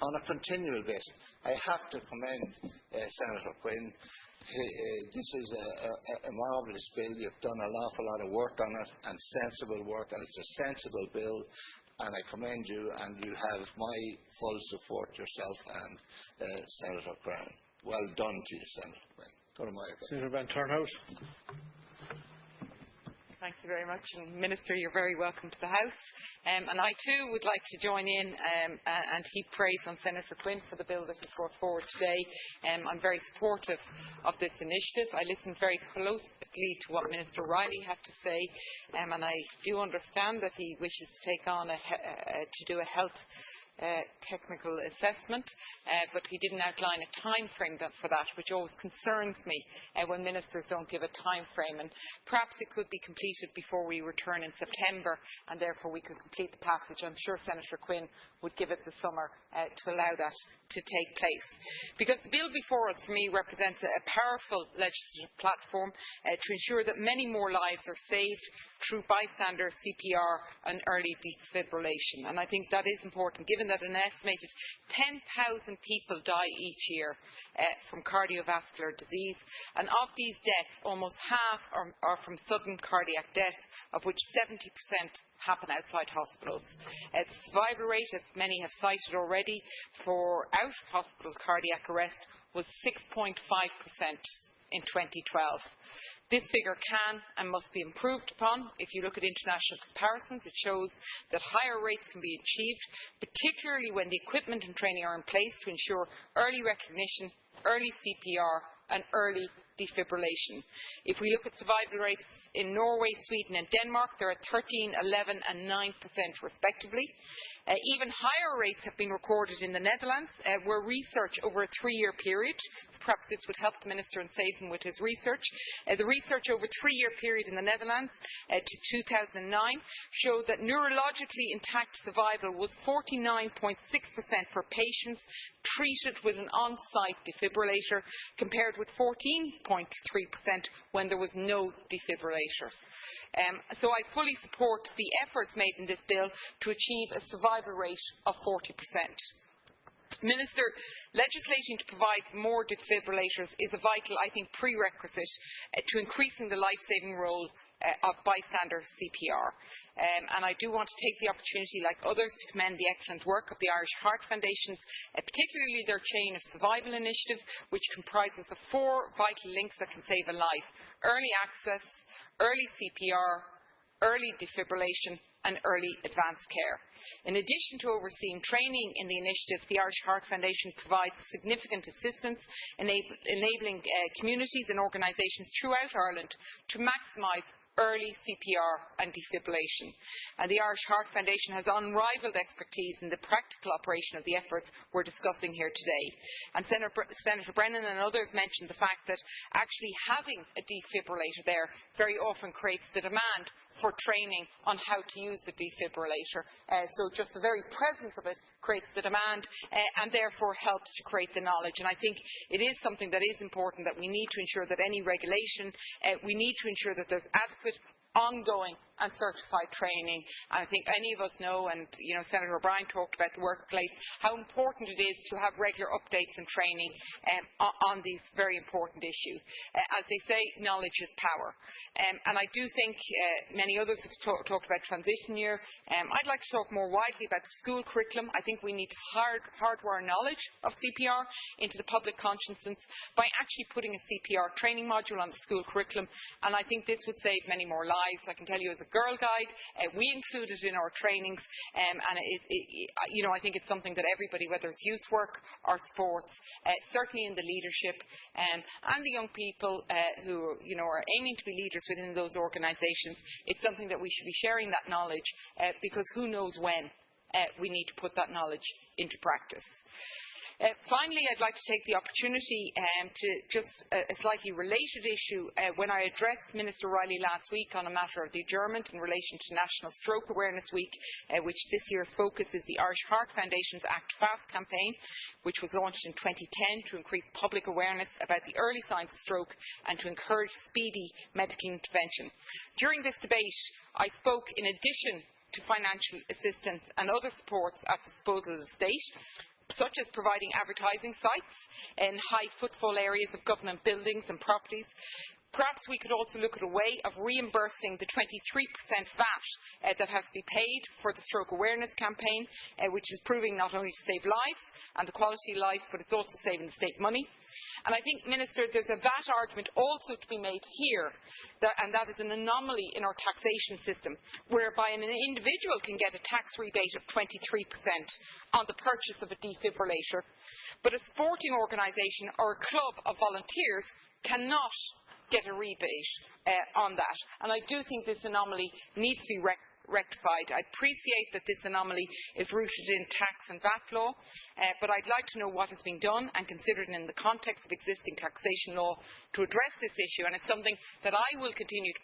on a continual basis. I have to commend Senator Quinn. This is a marvellous bill. You've done an awful lot of work on it, and sensible work, and it's a sensible bill, and I commend you, and you have my full support, yourself and Senator Crown. Well done to you, Senator Quinn. Go to my Senator van Turnhout. Thank you very much. And Minister, you're very welcome to the House. And I too would like to join in and heap praise on Senator Quinn for the bill that is brought forward today. I'm very supportive of this initiative. I listened very closely to what Minister Riley had to say, and I do understand that he wishes to take on to do a health technical assessment, but he didn't outline a time frame for that, which always concerns me when ministers don't give a time frame. And perhaps it could be completed before we return in September, and therefore we could complete the passage. I'm sure Senator Quinn would give it the summer to allow that to take place. Because the bill before us, for me, represents a powerful legislative platform to ensure that many more lives are saved through bystander CPR and early defibrillation. And I think that is important, given that an estimated 10,000 people die each year from cardiovascular disease, and of these deaths, almost half are from sudden cardiac death, of which 70% happen outside hospitals. The survival rate, as many have cited already, for out-of-hospital cardiac arrest was 6.5% in 2012. This figure can and must be improved upon. If you look at international comparisons, it shows that higher rates can be achieved, particularly when the equipment and training are in place to ensure early recognition, early CPR and early defibrillation. If we look at survival rates in Norway, Sweden and Denmark, they're at 13, 11 and 9% respectively. Even higher rates have been recorded in the Netherlands, where research over a 3-year period, perhaps this would help the Minister and save him with his research, the research over a 3-year period in the Netherlands to 2009 showed that neurologically intact survival was 49.6% for patients treated with an on-site defibrillator, compared with 14.3% when there was no defibrillator. So I fully support the efforts made in this bill to achieve a survival rate of 40%. Minister, legislating to provide more defibrillators is a vital, I think, prerequisite to increasing the life-saving role of bystander CPR. And I do want to take the opportunity, like others, to commend the excellent work of the Irish Heart Foundations, particularly their Chain of Survival initiative, which comprises of 4 vital links that can save a life: early access, early CPR, early defibrillation and early advanced care. In addition to overseeing training in the initiative, the Irish Heart Foundation provides significant assistance enabling communities and organisations throughout Ireland to maximise early CPR and defibrillation. And the Irish Heart Foundation has unrivalled expertise in the practical operation of the efforts we're discussing here today. And Senator Brennan and others mentioned the fact that actually having a defibrillator there very often creates the demand for training on how to use the defibrillator. So just the very presence of it creates the demand and therefore helps to create the knowledge. And I think it is something that is important, that we need to ensure that any regulation, we need to ensure that there's adequate ongoing and certified training. And I think any of us know, and Senator O'Brien talked about the workplace, how important it is to have regular updates and training on these very important issues. As they say, knowledge is power. And I do think many others have talked about transition year. I'd like to talk more widely about the school curriculum. I think we need to hardwire knowledge of CPR into the public consciousness by actually putting a CPR training module on the school curriculum, and I think this would save many more lives. I can tell you, as a Girl Guide, we include it in our trainings, and I think it's something that everybody, whether it's youth work or sports, certainly in the leadership and the young people who are aiming to be leaders within those organisations, it's something that we should be sharing that knowledge, because who knows when we need to put that knowledge into practice. Finally, I'd like to take the opportunity to just a slightly related issue. When I addressed Minister Riley last week on a matter of the adjournment in relation to National Stroke Awareness Week, which this year's focus is the Irish Heart Foundation's Act Fast campaign, which was launched in 2010 to increase public awareness about the early signs of stroke and to encourage speedy medical intervention. During this debate, I spoke, in addition to financial assistance and other supports at the disposal of the state, such as providing advertising sites in high footfall areas of government buildings and properties. Perhaps we could also look at a way of reimbursing the 23% VAT that has to be paid for the stroke awareness campaign, which is proving not only to save lives and the quality of life, but it's also saving the state money. And I think, Minister, there's a VAT argument also to be made here, and that is an anomaly in our taxation system, whereby an individual can get a tax rebate of 23% on the purchase of a defibrillator, but a sporting organisation or a club of volunteers cannot get a rebate on that. And I do think this anomaly needs to be rectified. I appreciate that this anomaly is rooted in tax and VAT law, but I'd like to know what has been done and considered in the context of existing taxation law to address this issue. And it's something that I will continue to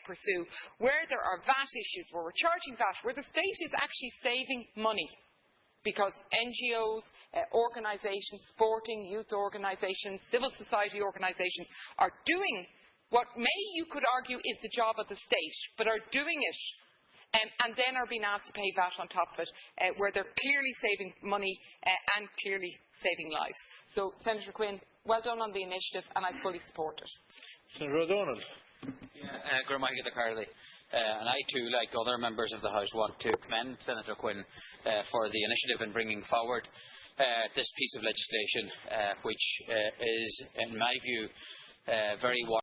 pursue where there are VAT issues, where we're charging VAT, where the state is actually saving money, because NGOs, organisations, sporting, youth organisations, civil society organisations are doing what you could argue is the job of the state, but are doing it and then are being asked to pay VAT on top of it, where they're clearly saving money and clearly saving lives. So, Senator Quinn, well done on the initiative, and I fully support it. Senator O'Donnell. And I too, like other members of the House, want to commend Senator Quinn for the initiative in bringing forward this piece of legislation, which is, in my view, very